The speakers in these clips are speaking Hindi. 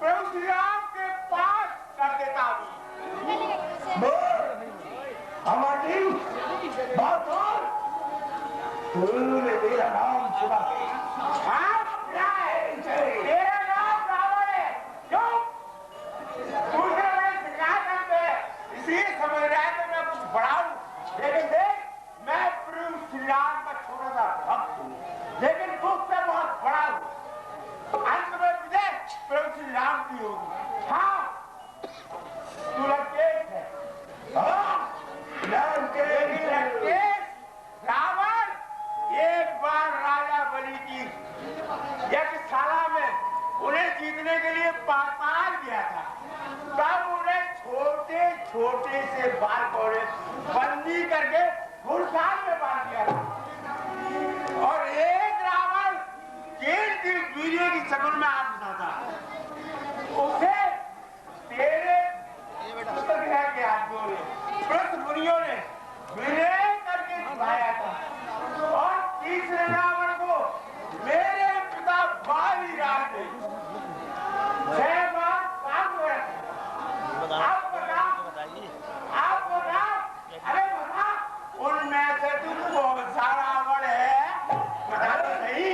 प्रभु श्री राम के पास कर देता हूँ। तूने मेरा नाम सुना? तेरा नाम रावण है। क्यों? दूसरे बड़े सिंहासन पे इसलिए समझ रहा है कि मैं कुछ बड़ा हूँ, लेकिन देख मैं प्रभु श्री राम का छोटा सा भक्त हूँ, लेकिन तुझसे बहुत बड़ा हूँ। अंत में तुझे प्रभु श्री राम की होगी। हाँ, तू लंकेश है। लंकेश रावण एक बार राजा बलि की यज्ञशाला में उन्हें जीतने के लिए पाताल गया था। तब उन्हें छोटे छोटे से बाल कोड़े बंदी करके घुड़साल में बांध दिया था। और एक रावण केंद्र वीर्य की शक्ल में आप था, उसे तेरे के आदमियों ने, पृथ मुनियों ने विनय करके छुड़ाया था। और तीसरे रावण को मेरे पिता बाली राज ने 6 बार काम किया। आप बताओ, अरे बता, उनमें से तू कौन सा रावण है? बता तो सही।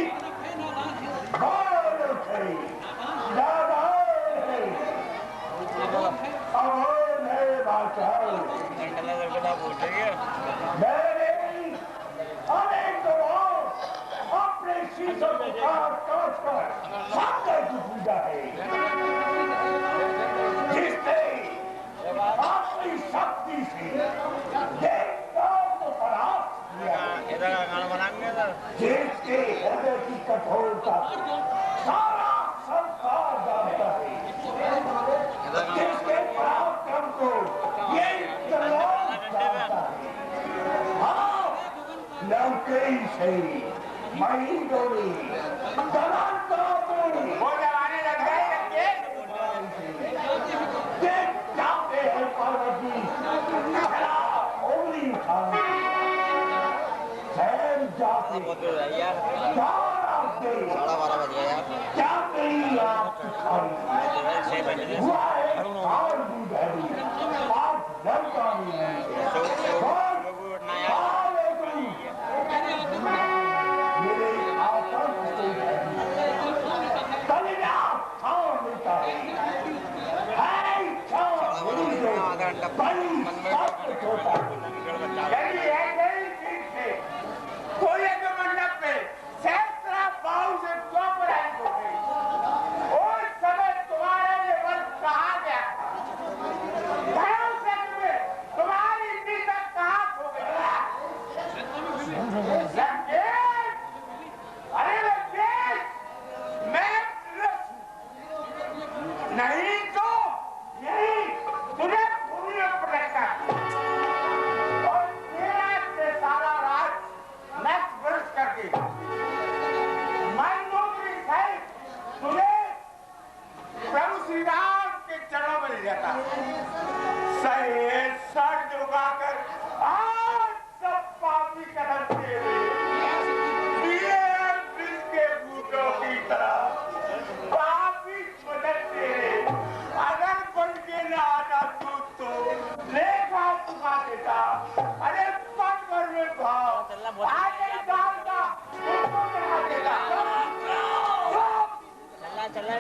अपने शीशों को काट कर सागर की पूजा है, जिसने अपनी शक्ति से देवताओं को परास्त किया, जिसके हृदय की कठोरता सारा संसार जानता है, जिसके पराक्रम को ये तलवार जानता है। हाँ, लंकेश है, महीनों वो जमाने लग गए लंकेश। देख जाते हैं पार्वती उंगली उठाने, सहम जाते क्या तेरी आप हुआ है और दूध है आप लड़का नहीं है। कोई मंडप पे सहस्त्रा बाहु से पराजित हो गई। उस समय तुम्हारे लिए वर कहा गया था, तुम्हारी इतनी तक कहाँ खो गई? अरे लंकेश, मैं नहीं तो यही तुझे भूमि में पटकता और तेरा से सारा राज नष्ट भ्रष्ट करके मंदोदरी सहित तुझे प्रभु श्री राम के चरणों में ले जाता। सही सर झुकाकर आज सब पापी कदम तेरे के बूटों की तरह पापी छोटे तेरे अगर बन के ना आता तो लेखा चुका देता। अरे पद भर में भाव आगे काम का चढ़ा देता। चला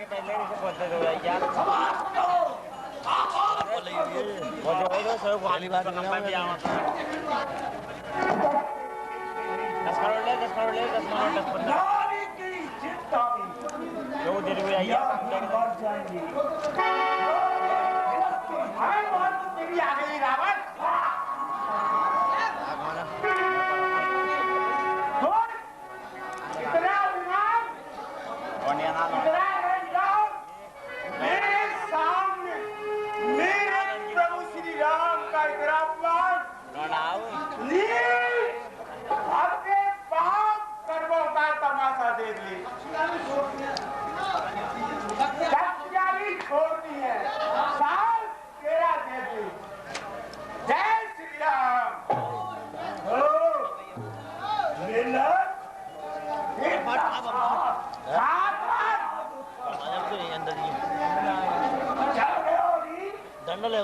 पहले बोलते थे यार सब वाली बात नहीं है। 10 करोड़ ले 10 करोड़ 15 जो दिन में आइए तेरी आ गई रावण। इतना विमान मेरे सामने मेरे प्रभु श्री राम का इतना अपमान अपने पाप कर्मों का तमाशा देख ली। छोड़ती है साल तेरा देवी दंडल है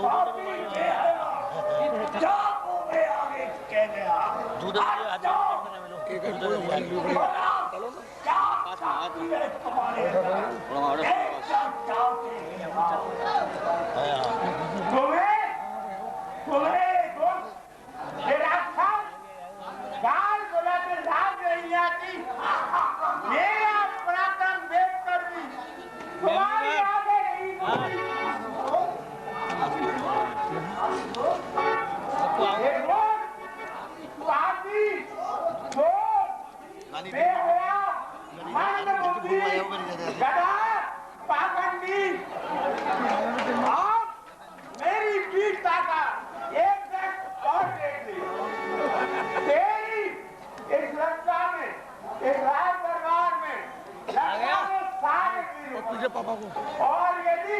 पापा को और यदि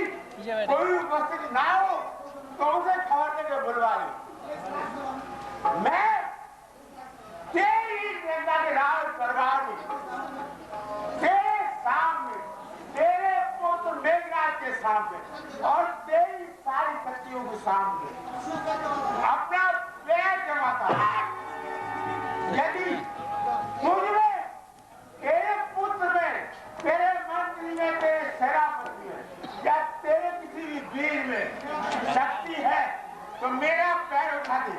कोई उपस्थित ना हो तो उसे खबर देकर बुलवा ले। मैं तेरी जनता के राज दरबार में तेरे सामने तेरे पुत्र मेघराज के सामने और तेरी सारी शक्तियों के सामने अपना पैर जमाता यदि मुझमें तेरे पुत्र में तेरे मंत्री में तेरे सेनापति में या तेरे किसी भी वीर में शक्ति है तो मेरा पैर उठा दे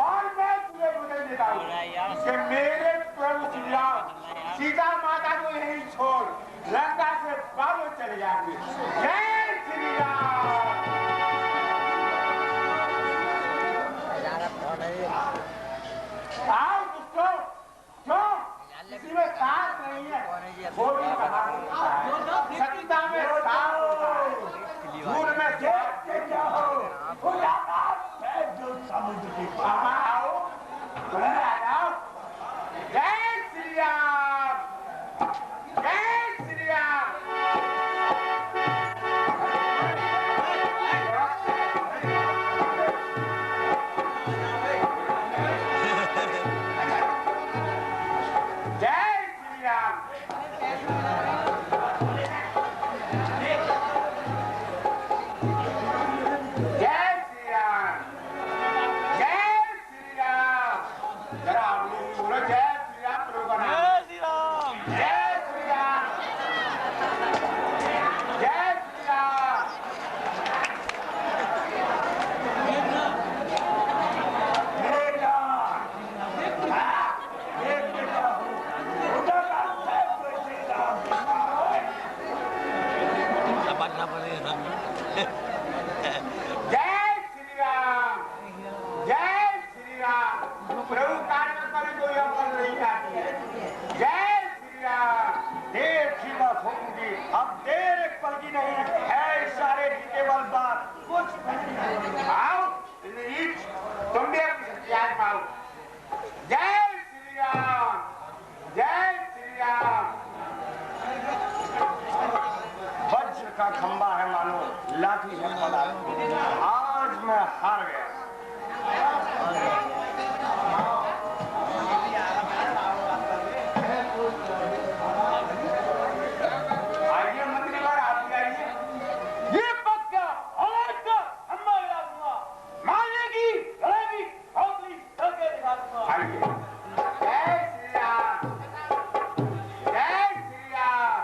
और मैं तुम्हें वचन देता हूँ कि मेरे प्रभु श्री राम सीता माता को यहीं छोड़ लंका से बाहर चले जाएंगे। जय श्री राम। आओ दोस्तों, क्यों किसी में साथ नहीं है वो भी सत्ता में साथ झूठ में देखते जाओ जो समुद्र के पार आओ जय श्री राम जय श्री राम। खंबा है मानो लाठी से पड़ा। आज मैं हार गया। आइए मंत्री बार आप आइए। ये पक्का आज का खंबा गिरा दूंगा, मारने की गलेगी हौसली करके दिखा दूंगा। आइए। जय श्री राम जय श्री राम।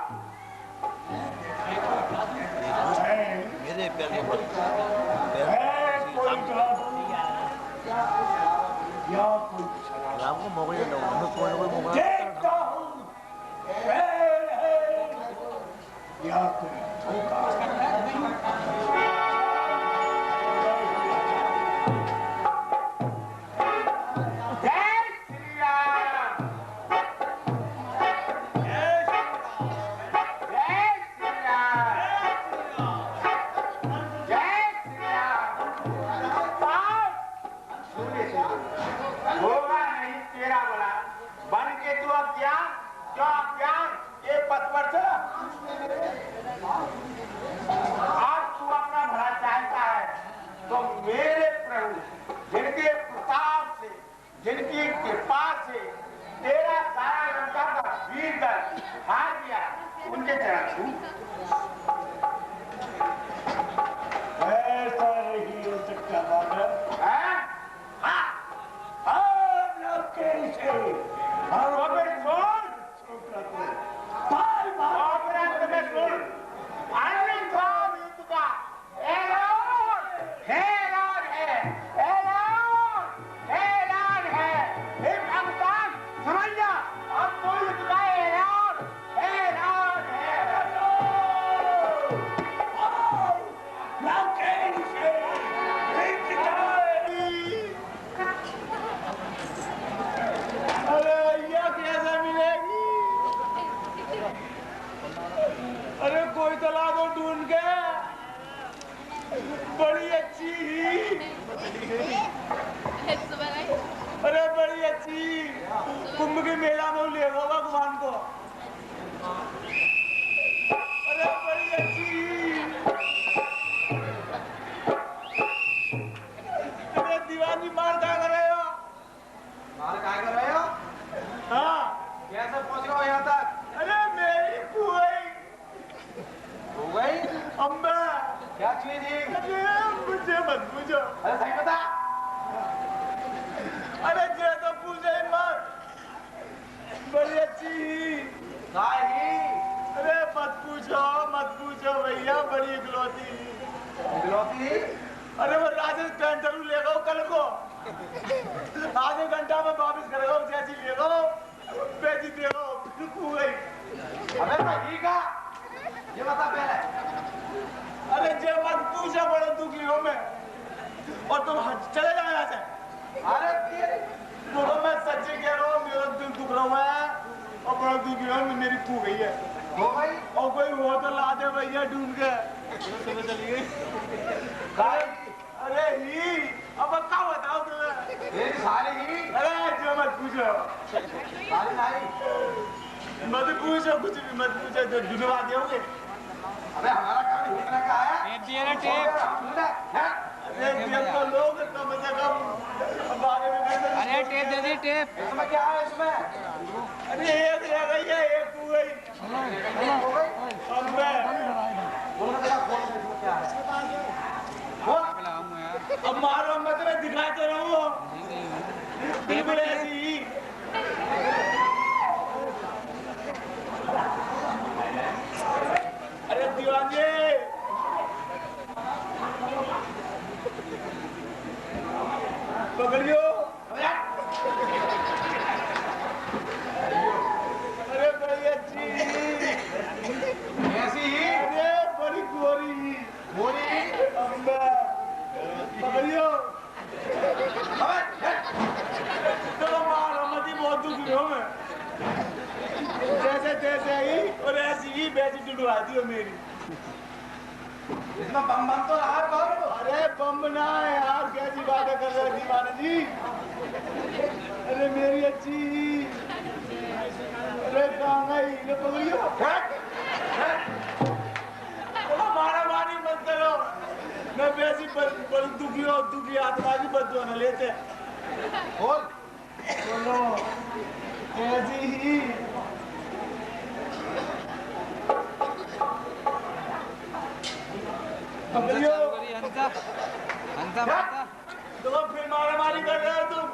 मेरे पैर में राम को मोगल देखता हूँ या कोई धोखा। आज तू अपना भला चाहता है तो मेरे प्रभु जिनके प्रताप से जिनकी कृपा से तेरा सारा लंका का वीर दल हाथ दिया उनके चरण छू। ऐसा नहीं हो सकता बाबा। हाँ? हाँ। अरे कोई तो ला दो ढूंढ के। बड़ी अच्छी ही। अरे बड़ी अच्छी कुंभ के मेला में ले गो भगवान को। अरे बड़ी अच्छी अरे दीवानी माल क्या कर रहे हो? माल क्या कर रहे हो? हाँ कैसे पहुंच गए यहाँ तक? अरे मेरी पुई हो गई? अम्बा क्या चीज थी? अरे मुझे मत पूछो। अरे सही बता। अरे जे तो पूछे मत। बड़ी अच्छी साही अरे मत पूछो भैया। बड़ी इकलौती इकलौती। अरे वो राजेश टेंडर ले गो कल को। आधे घंटा में वापिस करेगा जैसी ले गो बेची दे गो गई। अबे सही का ये बता पहले। अरे जे मत पूछो बड़ा दुखी हो मैं। और तुम चले जाओ यहाँ से। अरे तेरे देखो मैं सच्ची कह रहा हूँ मेरा दिल दुख रहा है और बड़ा दुखी हो मेरी खू गई है। हो गई? और कोई हो तो ला दे भैया ढूंढ के। सुबह चली गई। अरे ही अब क्या बताओ तुम्हें? तेरी साली ही? अरे जो मत पूछो। साली नहीं? मत पूछो कुछ भी मत पूछो तो ढूंढवा दोगे। अबे हमारा काम ढूंढने का है। टेप अरे टेप तो लोग कम से कम बारे में अरे टेप दे दी टेप। इसमें क्या है इसमें? अरे एक रह गई है एक हो गई। हो गई? अब मैं बोल इसमें क्या है? बोल। अब मारो मत मैं दिखा तो रहा हूँ बिल्कुल ऐसी ही। अरे दीवाने पकड़ियो। अरे बड़ी अच्छी ऐसी ही? अरे बड़ी गोरी गोरी? अम्बा पकड़ियो। चलो मारो मत ही बहुत दुखी हो मैं। जैसे तैसे ही और ऐसी ही बेची ढूंढवा दी हो मेरी। इसमें बम तो रहा है बम। अरे बम ना है यार कैसी बातें कर रहे दीवाना जी। अरे मेरी अच्छी अरे कहाँ गई ले पकड़ियो। चलो मारा मारी मत करो। मैं वैसी बड़ी दुखी आत्मा की बदुआ न लेते। बोल। बोलो ऐसी ही पकड़ियो। तो फिर मारा मारी कर रहे हो तुम।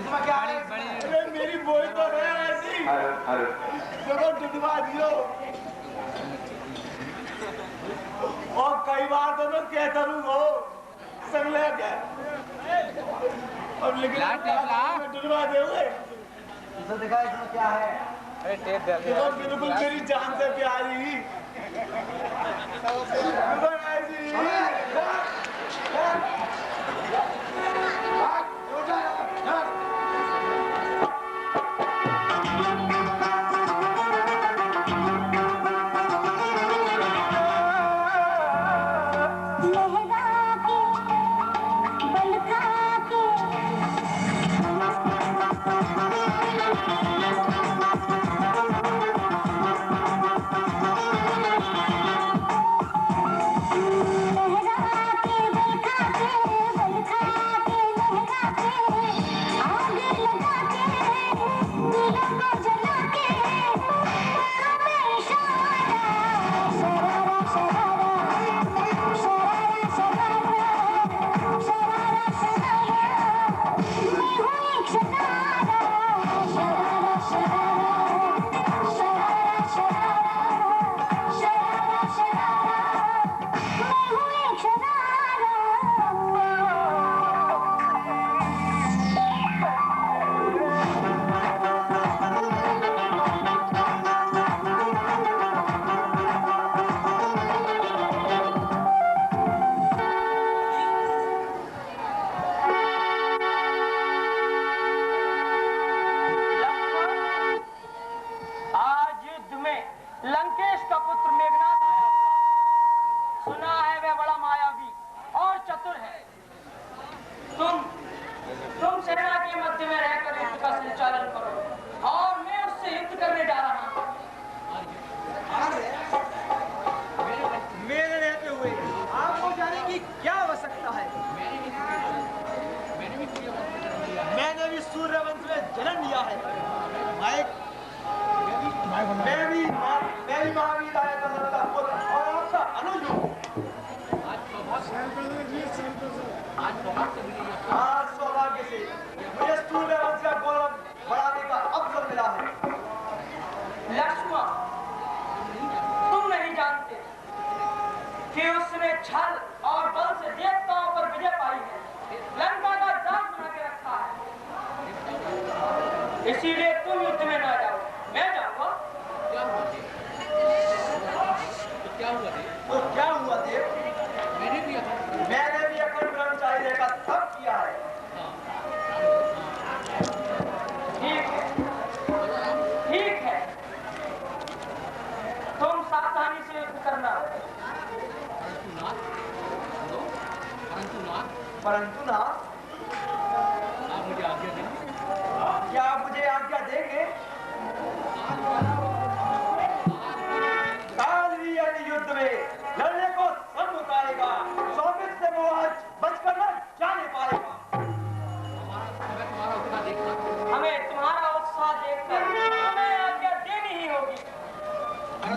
इसमें क्या है? अरे मेरी बोई तो है ऐसी। चलो ढूंढवा दियो। और कई बार तो मैं कहता रहूँगा संग लेके। अब लेकिन ढूंढवा दोगे। इसे दिखा इसमें क्या है? अरे टेप दे देखो बिल्कुल मेरी जान से प्यारी देखो ऐसी लहरा के बल खा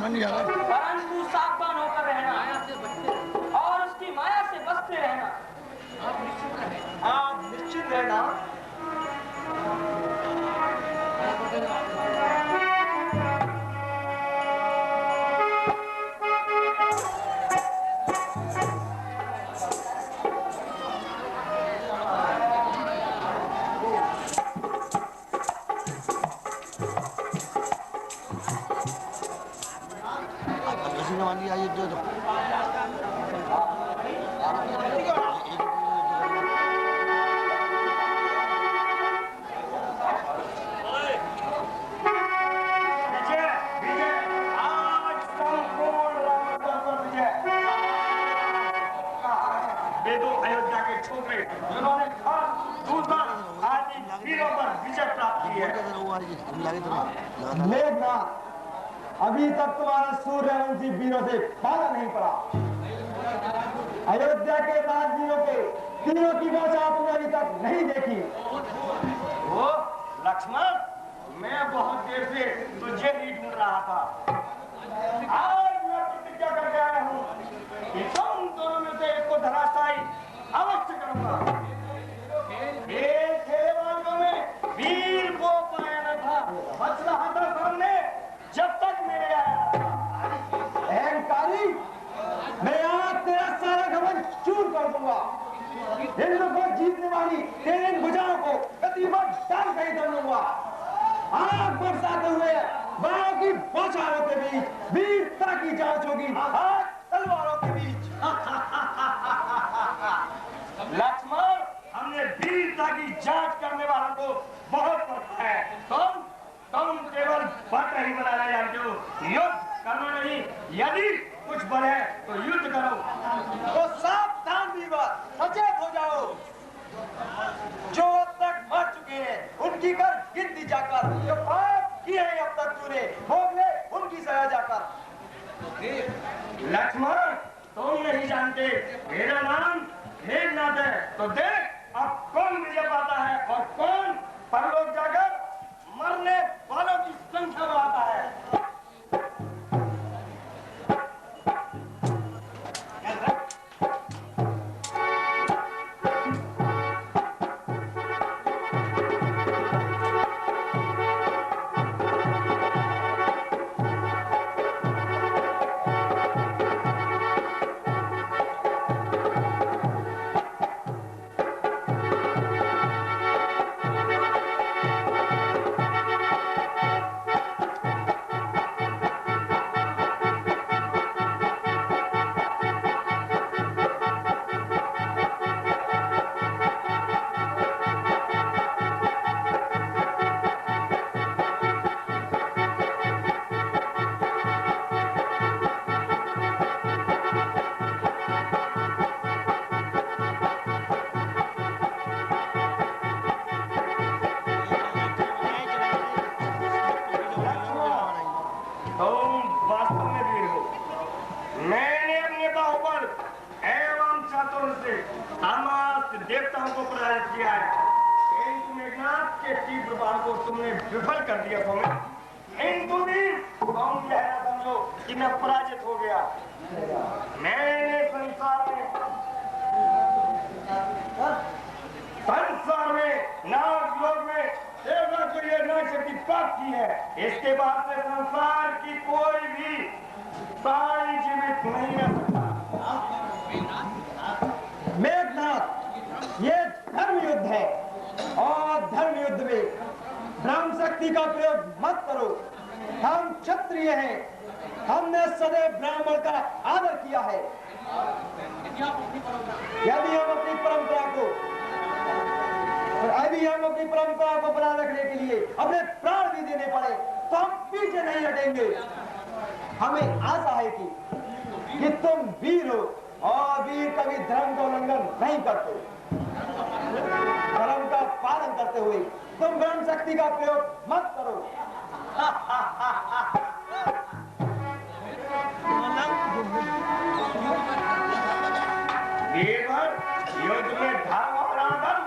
परंतु सावधान होकर रहना और उसकी माया से बचते रहना। आप निश्चित रहना। मेघनाथ, अभी तक तुम्हारा सूर्यवंशी वीरों से पाला नहीं पड़ा। अयोध्या के राजवीरों के तीनों की बौछार तुमने अभी तक नहीं देखी। वो लक्ष्मण, मैं बहुत देर से तुझे ही ढूंढ रहा था। आज मैं प्रतिज्ञा करके आया हूँ कि तुम दोनों में से एक को धराशायी अवश्य करूंगा। वीर को पाया न था, बच रहा था सामने जब तक मेरे आया। अहंकारी, मैं आज तेरा सारा घमंड चूर कर दूंगा। इंद्र को जीतने वाली तेरे इन भुजाओं को कतिपय डाल कहीं कर लूंगा। आग बरसाते हुए बाणों की बौछारों के बीच वीरता की जांच होगी, हाथ तलवारों के बीच। लक्ष्मण, हमने वीरता की जांच करने वालों को बहुत परखा है। तुम केवल बट ही बनाना जानते हो, युद्ध करना नहीं। यदि कुछ बल है तो युद्ध करो। तो सावधान वीरवर, सचेत हो जाओ। जो अब तक मर चुके हैं उनकी कर गिनती जाकर, जो पाप किए हैं अब तक तूने भोग ले उनकी सजा जाकर। लक्ष्मण, तुम नहीं जानते मेरा नाम मेघनाथ है। तो देख अब कौन विजय पाता है और कौन परलोक जाकर मरने वालों की संख्या बढ़ाता है। देवताओं को पराजित किया है। मेघनाथ के तीव्र बाण को तुमने विफल कर दिया। हिंदू भी कौन कहना समझो कि मैं पराजित हो गया। मैंने संसार में नागलोक में सेवा के लिए नाग शक्ति प्राप्त की है। इसके बाद से संसार की कोई भी प्राणी जीवित नहीं रह सकता। मेघनाथ, ये धर्म युद्ध है और धर्म युद्ध में ब्रह्म शक्ति का प्रयोग मत करो। हम क्षत्रिय हैं, हमने सदैव ब्राह्मण का आदर किया है। यदि हम अपनी परंपरा को बनाए रखने के लिए अपने प्राण भी देने पड़े तो हम पीछे नहीं हटेंगे। हमें आशा है कि तुम वीर हो और वीर कभी धर्म का उल्लंघन नहीं करते। धर्म का पालन करते हुए तुम ब्रह्म शक्ति का प्रयोग मत करो। युद्ध में धर्म और अधर्म,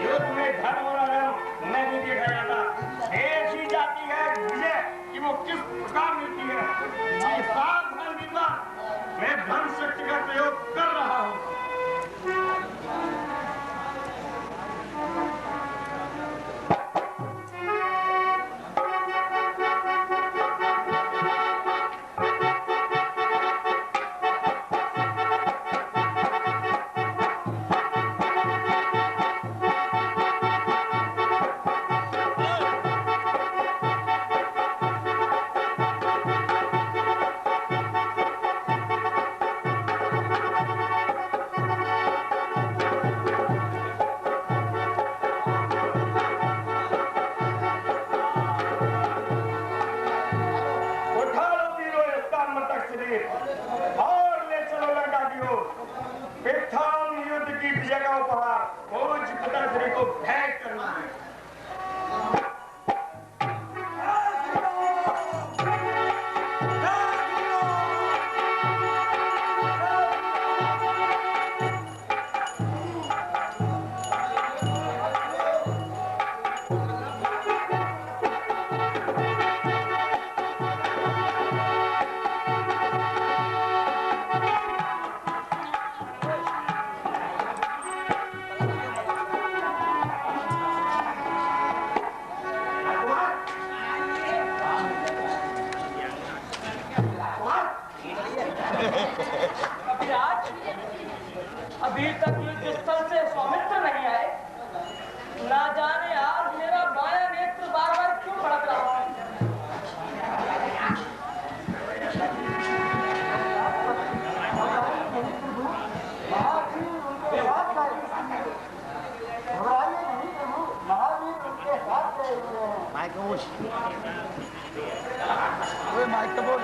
युद्ध में धर्म और अधर्म नहीं देखा जाता। ऐसी जाती है विजय कि वो किस प्रकार प्रयोग कर रहा हूं। और ले चलो लंका की ओर। प्रथम युद्ध की विजय का उपहार भोज पिताश्री को भेंट करना है। अभी तक युद्ध स्थल से सौमित्र नहीं आए। ना जाने आज मेरा माया नेत्र बार बार क्यों भड़क रहा है। माइक तो बोल।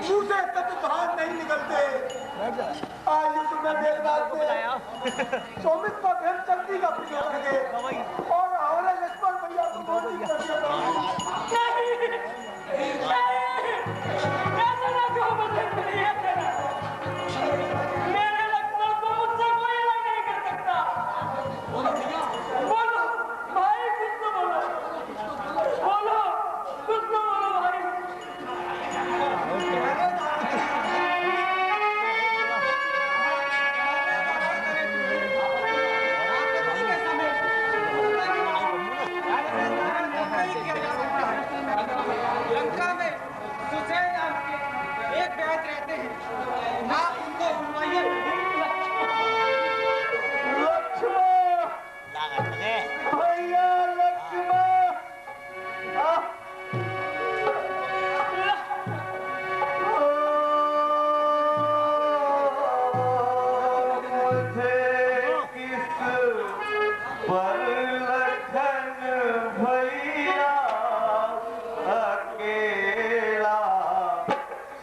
मुंह से तब बाहर नहीं निकलते। आज युद्ध में देर रात से सौमित्र का घर चलती का प्रयोग लगे और हमारे लक्ष्मण भैया को बहुत ही कर लंका में सुसेन नाम के एक बैत रहते हैं। आप उनको बुलवाइए। लक्ष्मण भैया लक्ष्मण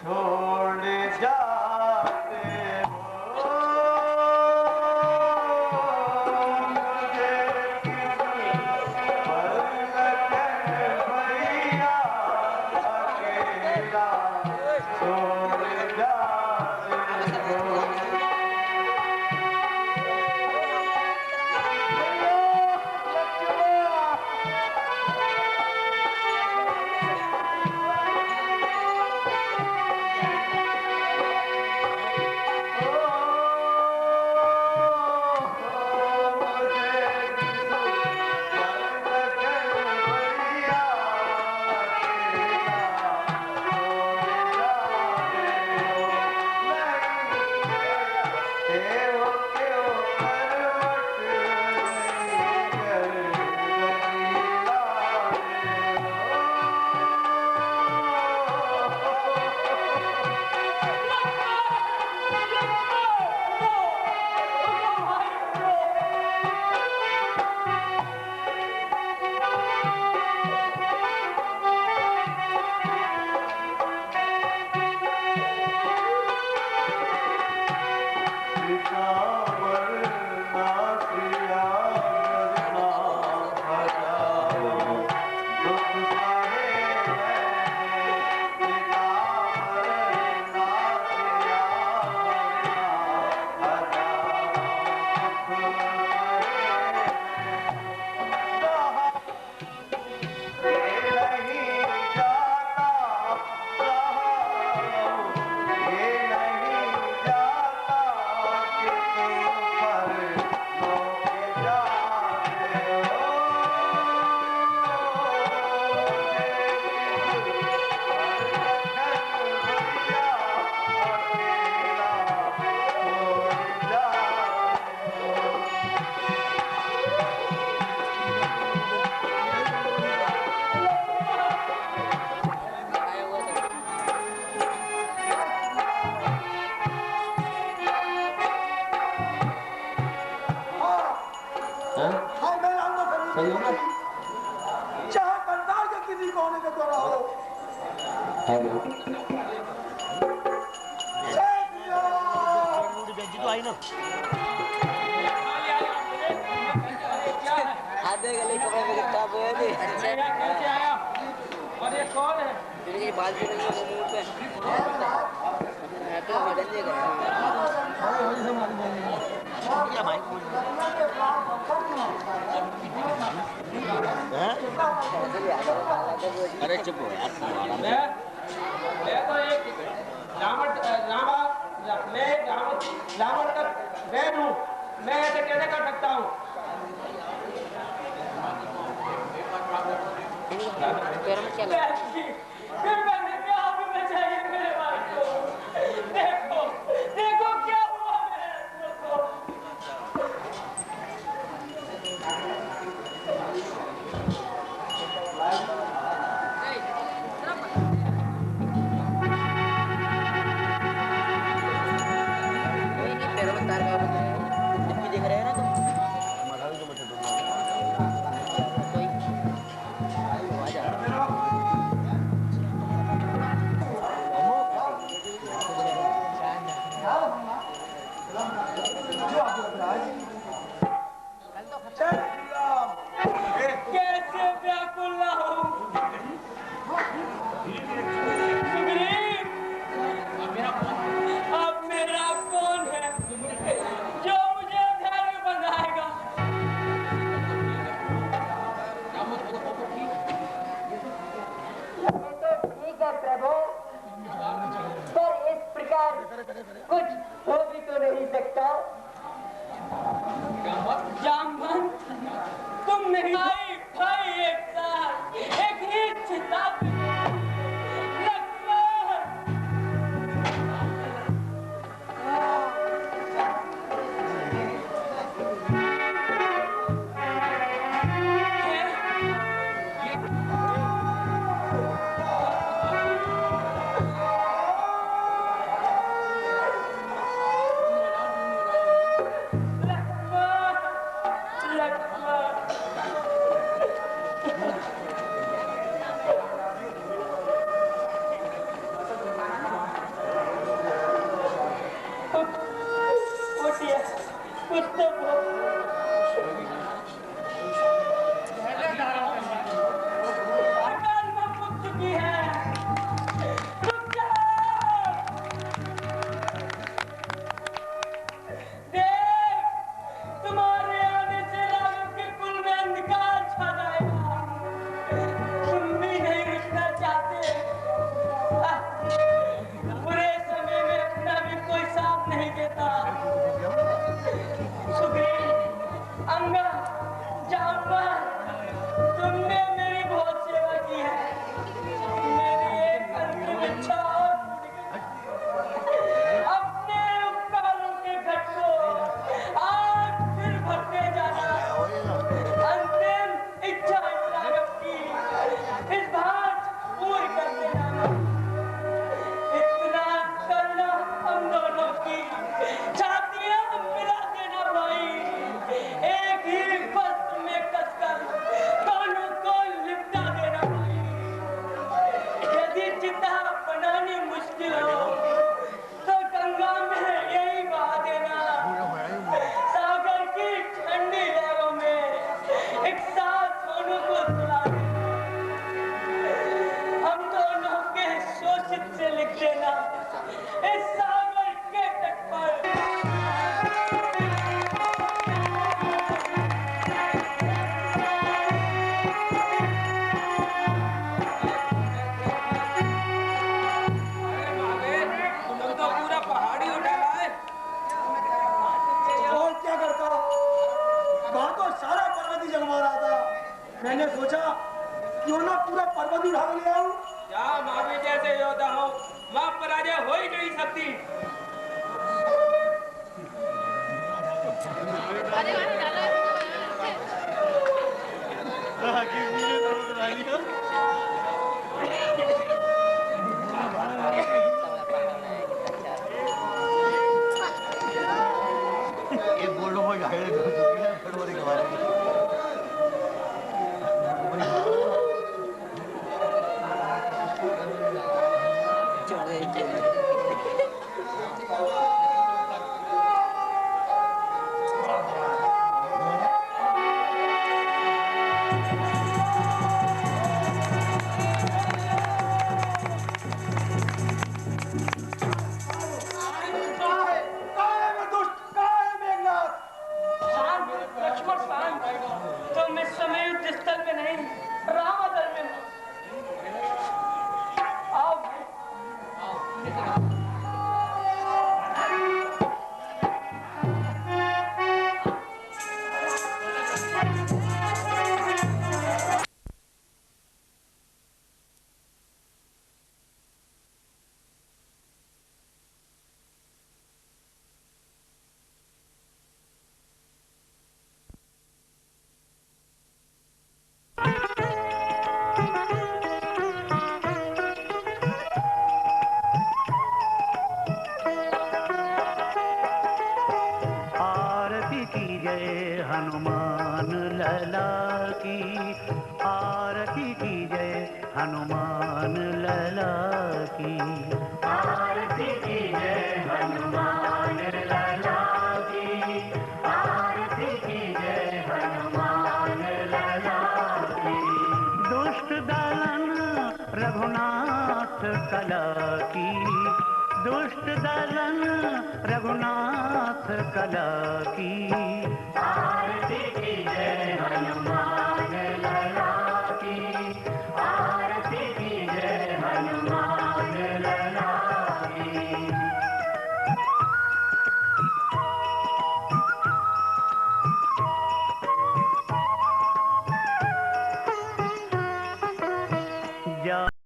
छोड़ जाते हो सही हो ना? चाहे कंधार के किसी कोने का दौरा हो। हेलो तो आई ना आधे गले कपड़े में किताब हुए थे। कैसे आया? और ये कौन है? मेरी बाल से मुंह पे तो बदल देगा क्या भाई अरे चुप हो यार मैं तो एक लामट का वैद हूँ। मैं ऐसे कैसे कर सकता हूँ? फिर मैंने क्या अभी बचाइए मेरे भाई को। देखो देखो क्या हुआ मेरे को। देख रहे हैं ना तुम कैसे व्याकुल ना हूँ। सुग्रीव, अब मेरा कौन है जो मुझे धैर्य बंधाएगा? तो ठीक है प्रभु, पर इस प्रकार कुछ हो भी तो नहीं सकता। जामवंत, तुम नहीं भाई एक साथ एक ही चिता पे लक्ष्मण। मैंने सोचा क्यों ना पूरा पर्वत उठा के ले आऊं। क्या मावी जैसे योद्धा हो, मां पराजय हो ही नहीं सकती। हनुमान लला की, आरती कीजिए हनुमान लला की, आरती कीजिए हनुमान लला की, आरती कीजिए हनुमान लला की। दुष्ट दलन रघुनाथ कला की, दुष्ट दलन रघुनाथ कला की,